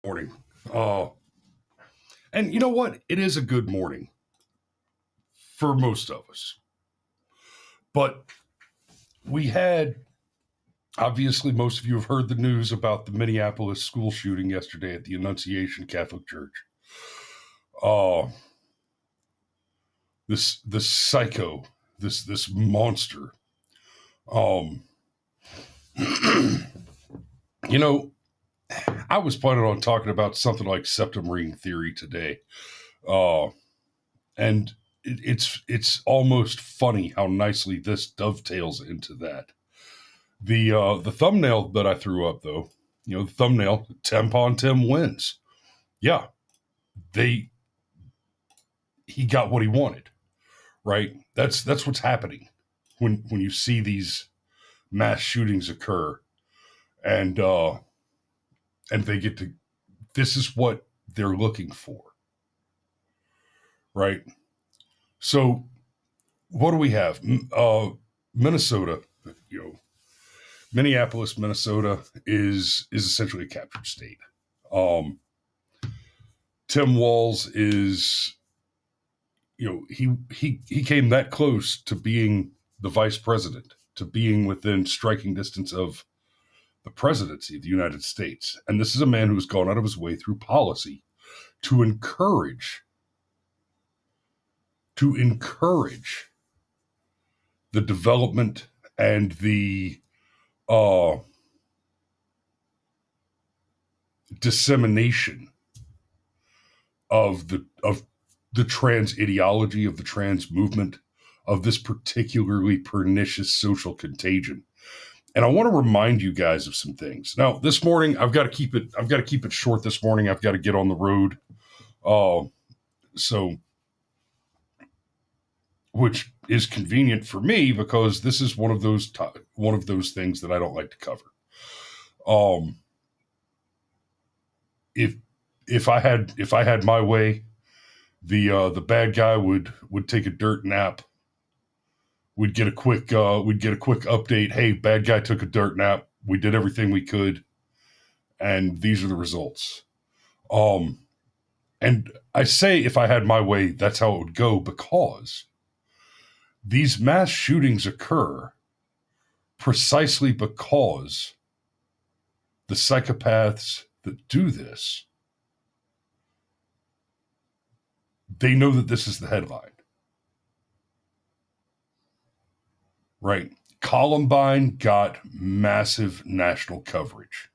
Morning. Uh, and you know what? It is a good morning for most of us. But we had, obviously, most of you have heard the news about the Minneapolis school shooting yesterday at the Annunciation Catholic Church. Uh, this psycho, this monster. Um, you know, I was planning on talking about something like septum ring theory today. And it's almost funny how nicely this dovetails into that. The thumbnail that I threw up, though, the thumbnail, Tampon Tim wins. Yeah, he got what he wanted, right? That's what's happening when you see these mass shootings occur, and they get to, this is what they're looking for, right? So what do we have? Minnesota, Minneapolis, Minnesota is essentially a captured state. Tim Walz is, he came that close to being the vice president, to being within striking distance of the presidency of the United States. And this is a man who's gone out of his way through policy to encourage the development and the dissemination of the trans ideology, of the trans movement, of this particularly pernicious social contagion. And I want to remind you guys of some things. Now, this morning, I've got to keep it short this morning. I've got to get on the road. So, which is convenient for me because this is one of those things that I don't like to cover. If I had my way, the bad guy would take a dirt nap. We'd get a quick update. Hey, bad guy took a dirt nap. We did everything we could, and these are the results. And I say if I had my way, that's how it would go, because these mass shootings occur precisely because the psychopaths that do this, they know that this is the headline. Right. Columbine got massive national coverage.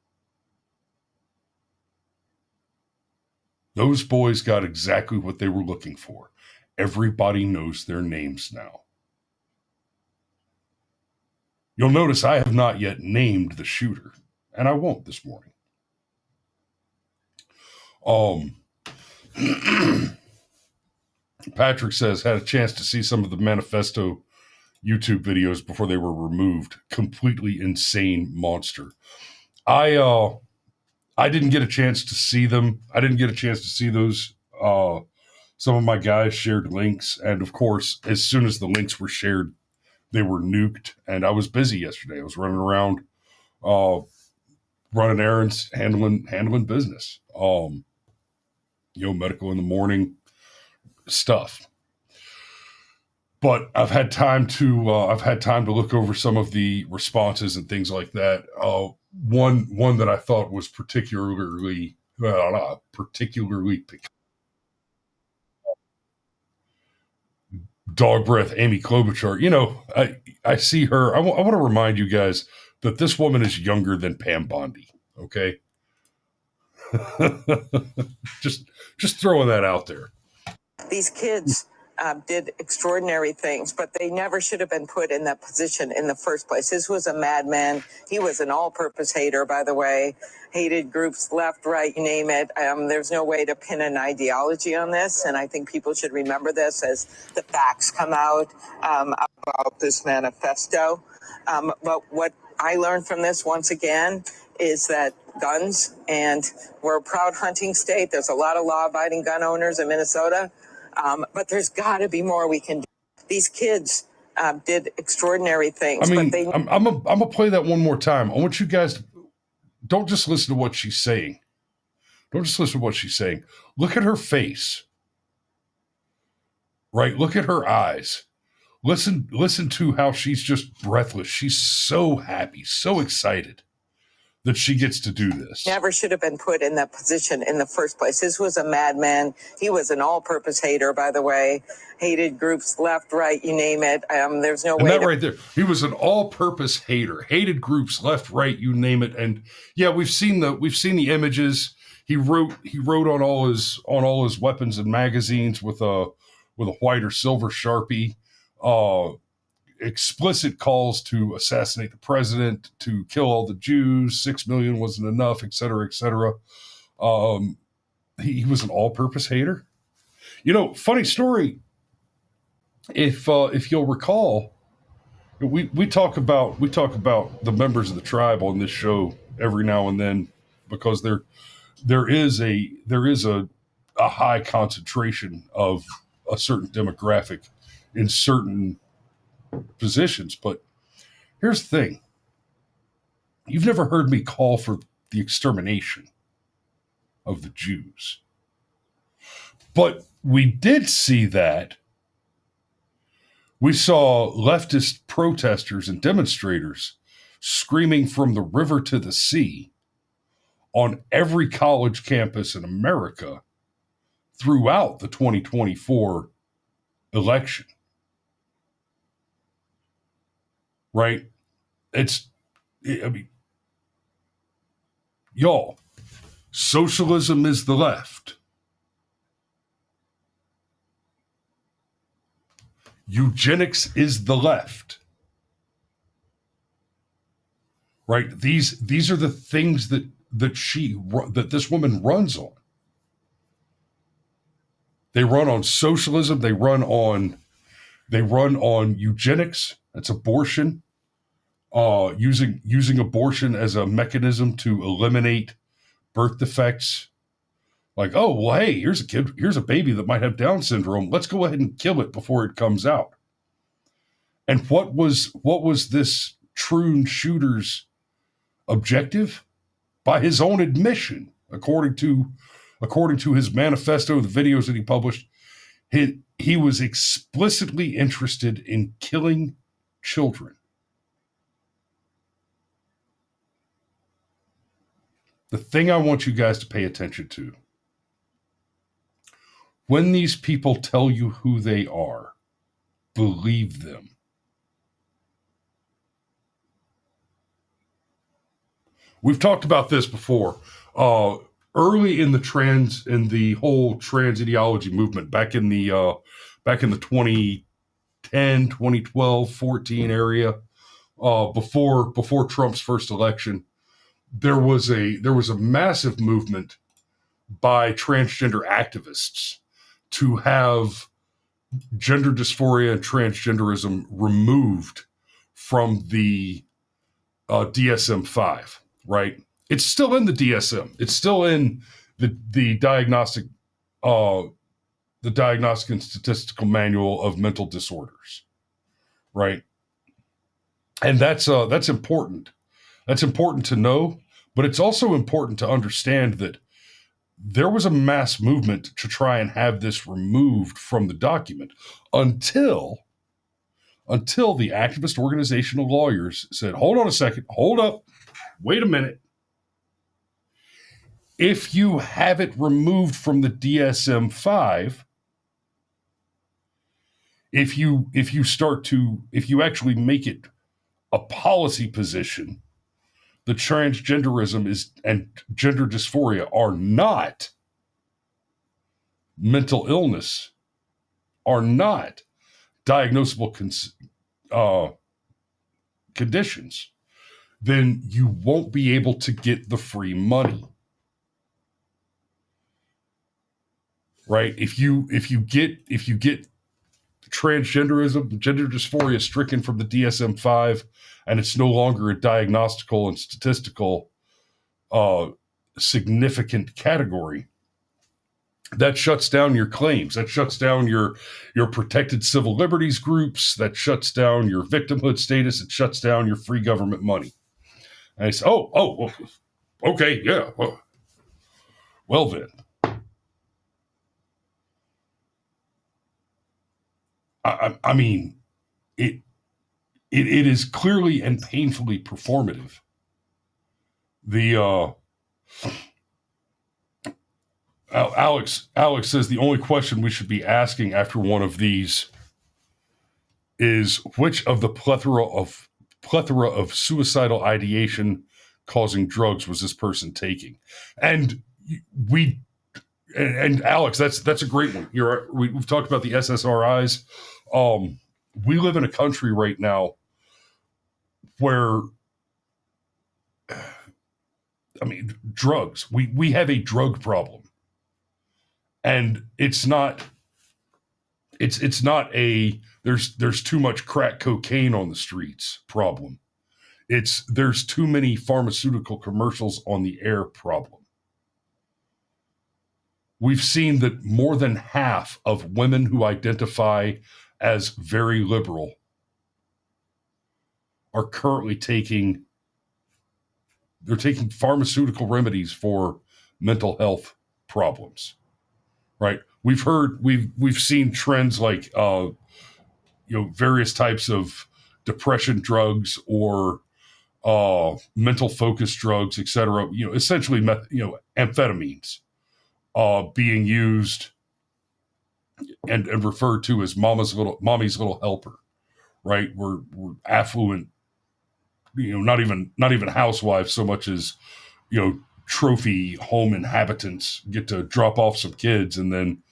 Those boys got exactly what they were looking for. Everybody knows their names now. You'll notice I have not yet named the shooter, and I won't this morning. Patrick says, had a chance to see some of the manifesto YouTube videos before they were removed. Completely insane monster. I didn't get a chance to see them. I didn't get a chance to see those. Some of my guys shared links, and of course, as soon as the links were shared, they were nuked. And I was busy yesterday. I was running around, running errands, handling business. Medical in the morning stuff. But I've had time to look over some of the responses and things like that. One that I thought was particularly dog breath, Amy Klobuchar. I see her. I want to remind you guys that this woman is younger than Pam Bondi. Okay, just throwing that out there. These kids did extraordinary things, but they never should have been put in that position in the first place. This was a madman. He was an all-purpose hater, by the way. Hated groups left, right, you name it. There's no way to pin an ideology on this, and I think people should remember this as the facts come out about this manifesto. But what I learned from this, once again, is that guns, and we're a proud hunting state. There's a lot of law-abiding gun owners in Minnesota. But there's got to be more we can do. These kids did extraordinary things. I mean, I'm gonna play that one more time. I want you guys to don't just listen to what she's saying. Don't just listen to what she's saying. Look at her face, right? Look at her eyes. Listen to how she's just breathless. She's so happy, so excited that she gets to do this. Never should have been put in that position in the first place. This was a madman. He was an all-purpose hater, by the way. Hated groups left, right, you name it. There's no way. And that right there, he was an all-purpose hater. Hated groups left, right, you name it. And yeah, we've seen the images. He wrote on all his weapons and magazines with a white or silver Sharpie. Explicit calls to assassinate the president, to kill all the Jews, 6 million wasn't enough, et cetera, et cetera. He was an all-purpose hater. Funny story. If you'll recall, we talk about the members of the tribe on this show every now and then, because there is a high concentration of a certain demographic in certain positions. But here's the thing. You've never heard me call for the extermination of the Jews. But we did see that. We saw leftist protesters and demonstrators screaming from the river to the sea on every college campus in America throughout the 2024 election. Right? Y'all, socialism is the left. Eugenics is the left. Right? These are the things that this woman runs on. They run on socialism. They run on eugenics. That's abortion. Using abortion as a mechanism to eliminate birth defects. Like, oh, well, hey, here's a baby that might have Down syndrome. Let's go ahead and kill it before it comes out. And what was this Troon shooter's objective? By his own admission, according to his manifesto, the videos that he published, he was explicitly interested in killing children. The thing I want you guys to pay attention to: when these people tell you who they are, believe them. We've talked about this before. Early in the whole trans ideology movement, back in the 2010, 2012, 14 area, before Trump's first election, there was a massive movement by transgender activists to have gender dysphoria and transgenderism removed from the DSM-5, right? It's still in the DSM. It's still in the diagnostic and statistical manual of mental disorders, right? And that's important. That's important to know, but it's also important to understand that there was a mass movement to try and have this removed from the document until the activist organizational lawyers said, hold on a second, hold up, wait a minute. If you have it removed from the DSM-5, if you actually make it a policy position, the transgenderism and gender dysphoria are not mental illness, are not diagnosable conditions, then you won't be able to get the free money. Right? If you get transgenderism, gender dysphoria stricken from the DSM-5, and it's no longer a diagnostical and statistical significant category, that shuts down your claims. That shuts down your protected civil liberties groups. That shuts down your victimhood status. It shuts down your free government money. And I say, okay, yeah. Well then, I mean, it is clearly and painfully performative. The Alex says the only question we should be asking after one of these is which of the plethora of suicidal ideation causing drugs was this person taking? And we and Alex, that's a great one. We've talked about the SSRIs. We live in a country right now where, I mean, drugs. We have a drug problem, and it's not a there's too much crack cocaine on the streets problem. It's there's too many pharmaceutical commercials on the air problem. We've seen that more than half of women who identify as very liberal are currently taking pharmaceutical remedies for mental health problems, right? We've seen trends like various types of depression drugs or mental focus drugs, et cetera. Essentially, amphetamines being used and referred to as mommy's little helper, right? We're affluent, not even housewives so much as trophy home inhabitants get to drop off some kids and then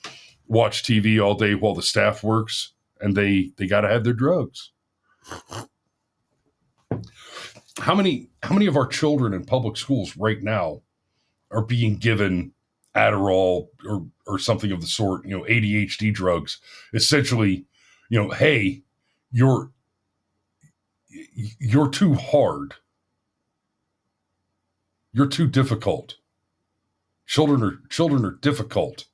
watch TV all day while the staff works, and they got to have their drugs. How many of our children in public schools right now are being given Adderall or something of the sort, ADHD drugs? Essentially, hey, you're too hard. You're too difficult. Children are difficult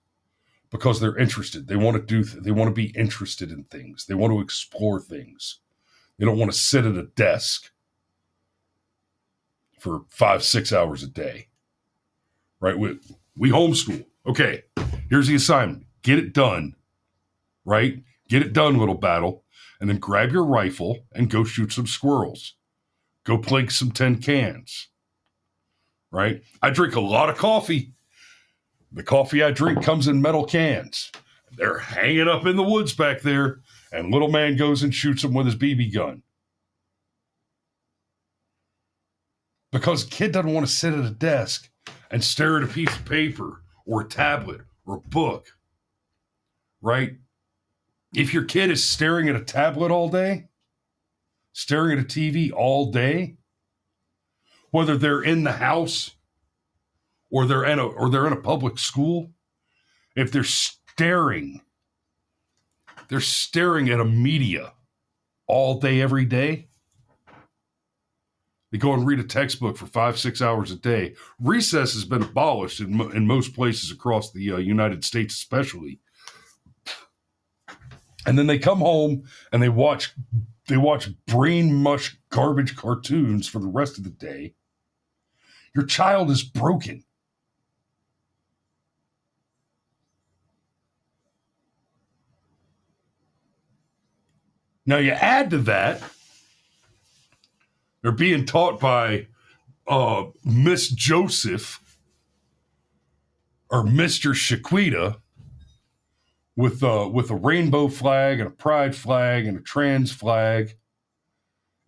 because they're interested. They want to be interested in things. They want to explore things. They don't want to sit at a desk for 5-6 hours a day, right? We homeschool. Okay, here's the assignment. Get it done, right? Get it done, little battle. And then grab your rifle and go shoot some squirrels. Go plink some tin cans, right? I drink a lot of coffee. The coffee I drink comes in metal cans. They're hanging up in the woods back there, and little man goes and shoots them with his BB gun. Because a kid doesn't want to sit at a desk and stare at a piece of paper or a tablet or a book, right? If your kid is staring at a tablet all day, staring at a TV all day, whether they're in the house or they're in a public school, if they're staring at a media all day, every day, they go and read a textbook for 5-6 hours a day. Recess has been abolished in most places across the United States, especially. And then they come home and they watch brain mush garbage cartoons for the rest of the day. Your child is broken. Now you add to that, they're being taught by Miss Joseph or Mr. Shaquita with a rainbow flag and a pride flag and a trans flag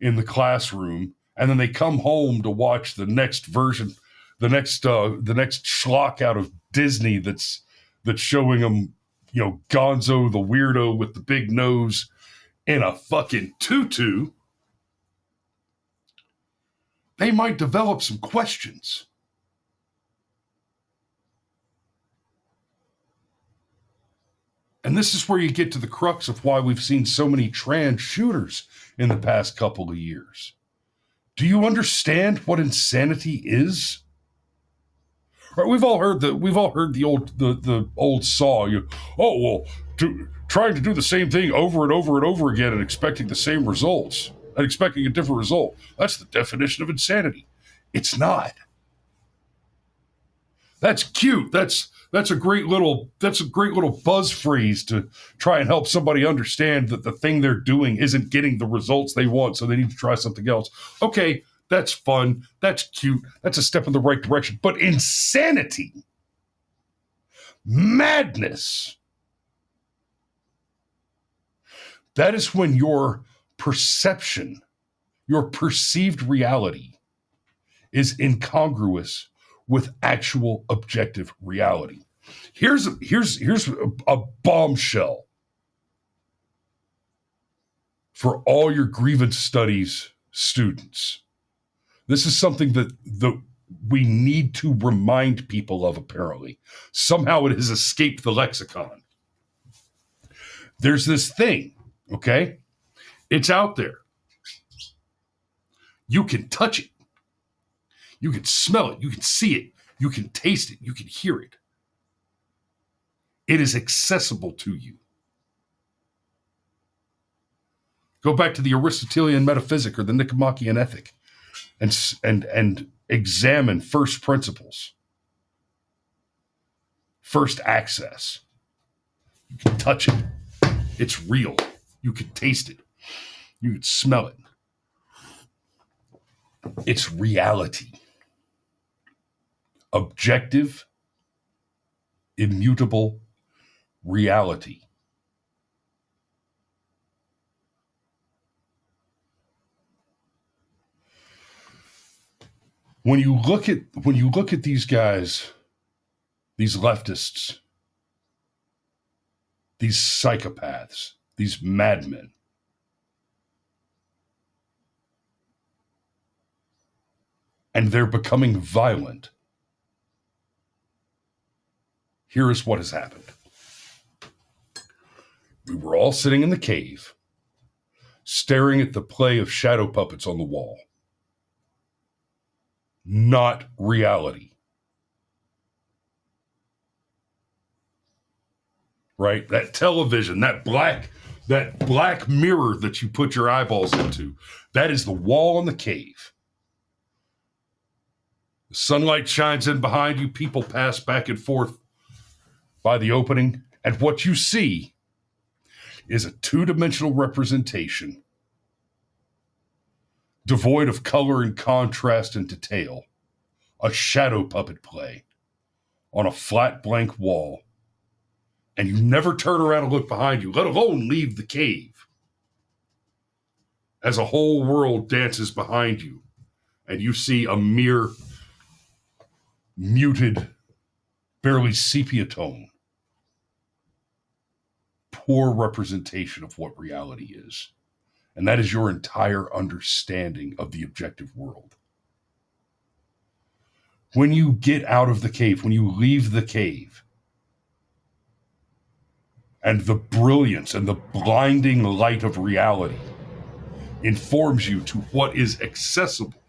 in the classroom, and then they come home to watch the next version, the next schlock out of Disney that's showing them, Gonzo the weirdo with the big nose in a fucking tutu. They might develop some questions. And this is where you get to the crux of why we've seen so many trans shooters in the past couple of years. Do you understand what insanity is? Right, we've all heard the old saw. Trying to do the same thing over and over and over again and expecting the same results and expecting a different result. That's the definition of insanity. It's not. That's cute. That's a great little buzz phrase to try and help somebody understand that the thing they're doing isn't getting the results they want, so they need to try something else. Okay, that's fun. That's cute. That's a step in the right direction. But insanity, madness, that is when your perception, your perceived reality is incongruous with actual objective reality. Here's a bombshell for all your grievance studies students. This is something that we need to remind people of, apparently. Somehow it has escaped the lexicon. There's this thing, okay? It's out there. You can touch it. You can smell it. You can see it. You can taste it. You can hear it. It is accessible to you. Go back to the Aristotelian metaphysic or the Nicomachean ethic and examine first principles, first access. You can touch it. It's real. You can taste it. You can smell it. It's reality. Objective, immutable reality. When you look at these guys, these leftists, these psychopaths, these madmen, and they're becoming violent, here is what has happened. We were all sitting in the cave, staring at the play of shadow puppets on the wall. Not reality. Right? That television, that black mirror that you put your eyeballs into, that is the wall in the cave. The sunlight shines in behind you, people pass back and forth by the opening, and what you see is a two-dimensional representation devoid of color and contrast and detail, a shadow puppet play on a flat blank wall, and you never turn around and look behind you, let alone leave the cave, as a whole world dances behind you, and you see a mere muted, barely sepia tone, poor representation of what reality is. And that is your entire understanding of the objective world. When you get out of the cave, when you leave the cave, and the brilliance and the blinding light of reality informs you to what is accessible,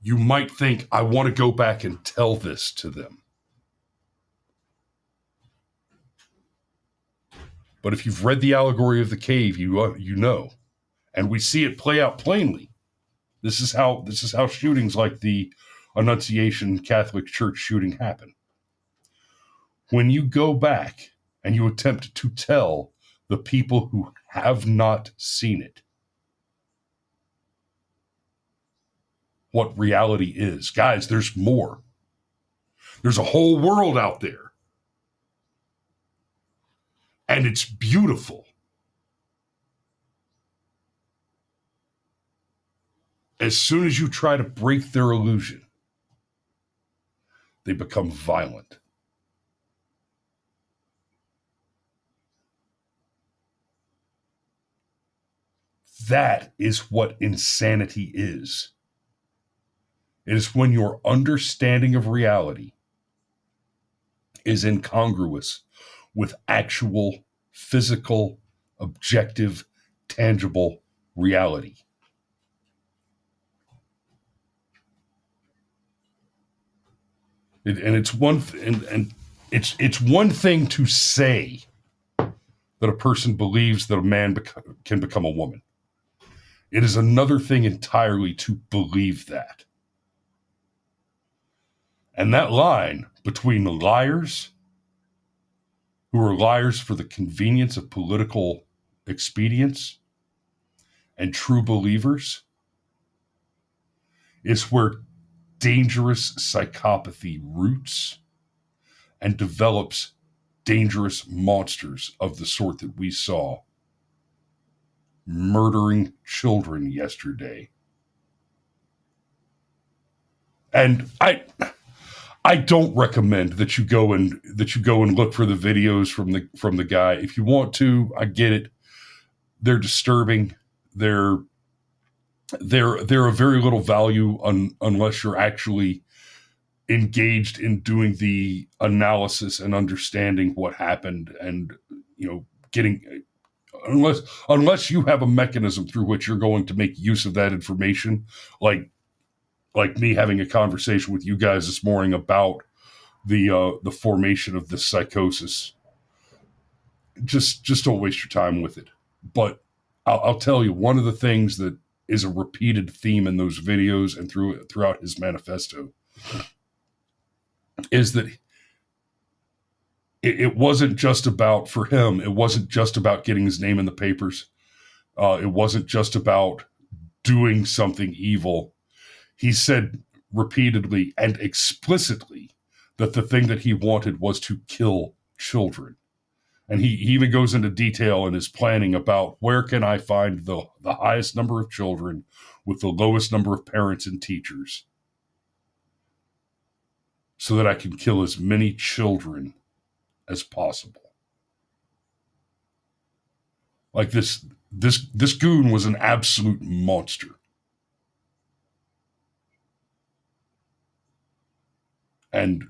you might think, I want to go back and tell this to them. But if you've read the allegory of the cave, you know, and we see it play out plainly. This is how shootings like the Annunciation Catholic Church shooting happen. When you go back and you attempt to tell the people who have not seen it what reality is, guys, there's more. There's a whole world out there. And it's beautiful. As soon as you try to break their illusion, they become violent. That is what insanity is. It is when your understanding of reality is incongruous with actual, physical, objective, tangible reality. It's one thing to say that a person believes that a man can become a woman. It is another thing entirely to believe that. And that line between the liars, who are liars for the convenience of political expedience, and true believers, is where dangerous psychopathy roots and develops dangerous monsters of the sort that we saw murdering children yesterday. And I don't recommend that you go and look for the videos from the guy. If you want to, I get it. They're disturbing. They're of very little value unless you're actually engaged in doing the analysis and understanding what happened, and getting, unless you have a mechanism through which you're going to make use of that information, like me having a conversation with you guys this morning about the formation of this psychosis. Just don't waste your time with it. But I'll tell you, one of the things that is a repeated theme in those videos and throughout his manifesto is that it wasn't just about, for him, it wasn't just about getting his name in the papers. It wasn't just about doing something evil. He said repeatedly and explicitly that the thing that he wanted was to kill children. And he even goes into detail in his planning about where can I find the highest number of children with the lowest number of parents and teachers so that I can kill as many children as possible. Like this goon was an absolute monster. And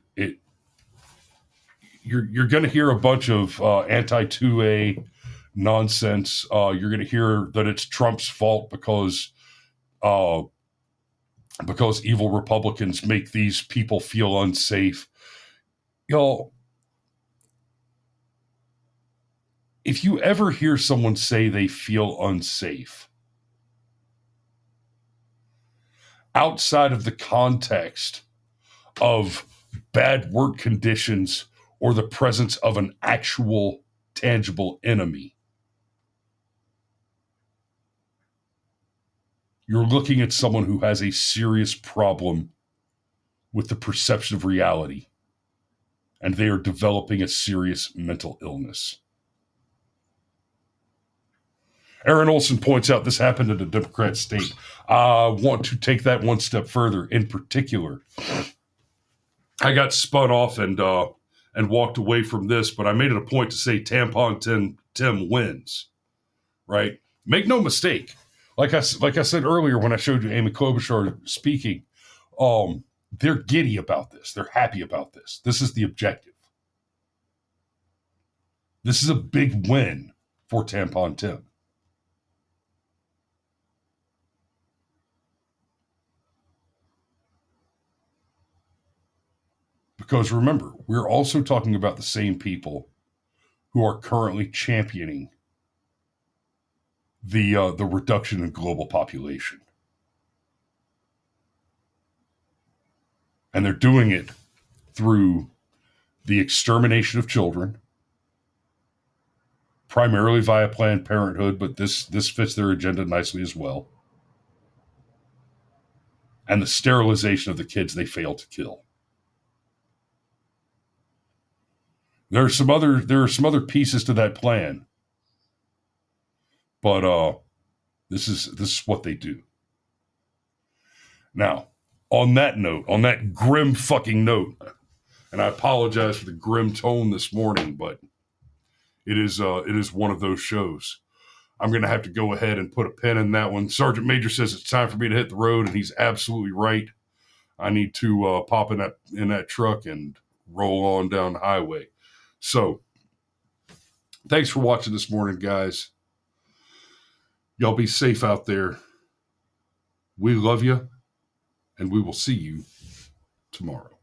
you're going to hear a bunch of anti-2A nonsense. You're going to hear that it's Trump's fault because evil Republicans make these people feel unsafe. Y'all, if you ever hear someone say they feel unsafe, outside of the context of bad work conditions or the presence of an actual tangible enemy, you're looking at someone who has a serious problem with the perception of reality, and they are developing a serious mental illness. Aaron Olson points out this happened in a Democrat state. I want to take that one step further. In particular, I got spun off and walked away from this, but I made it a point to say Tampon Tim wins, right? Make no mistake. Like I said earlier when I showed you Amy Klobuchar speaking, they're giddy about this. They're happy about this. This is the objective. This is a big win for Tampon Tim. Because remember, we're also talking about the same people who are currently championing the reduction in global population. And they're doing it through the extermination of children, primarily via Planned Parenthood, but this fits their agenda nicely as well, and the sterilization of the kids they fail to kill. There are some other pieces to that plan, but this is what they do. Now, on that grim fucking note, and I apologize for the grim tone this morning, but it is one of those shows. I'm going to have to go ahead and put a pin in that one. Sergeant Major says it's time for me to hit the road, and he's absolutely right. I need to pop in that truck and roll on down the highway. So, thanks for watching this morning, guys. Y'all be safe out there. We love you, and we will see you tomorrow.